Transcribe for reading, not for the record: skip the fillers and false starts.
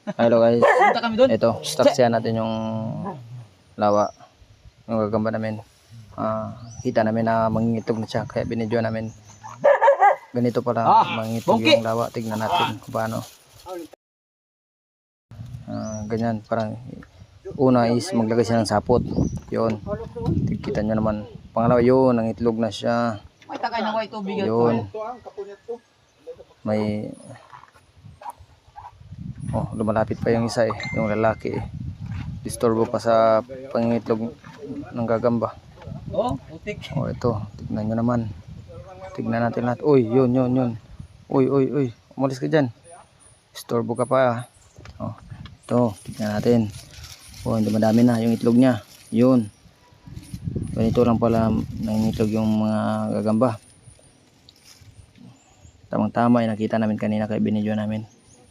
Hello guys. Punta kami doon. Ito, staksiyan natin yung lawa. Yung gagamba namin. Kita namin na mangingitog na siya. Kaya binidyo namin. Ganito pala mangingitog bongki. yung lawa. Tignan natin kung paano. Ganyan. Parang una is maglagay siya ng sapot. Yun. Kita nyo naman. Pangalawa yun. Ang itlog na siya. May takay na white tubig. Yun. May lumalapit pa yung isa yung lalaki disturbo pa sa pangingitlog ng gagamba. Putik. Ito, tignan nyo naman. Tignan natin lahat. Uy, yun. Uy, umalis ka dyan. Disturbo ka pa. Ito, tignan natin. Hindi madami na yung itlog niya. Yun. Ganito lang pala nangingitlog yung mga gagamba. Tamang tama, nakita namin kanina kay binidyo namin.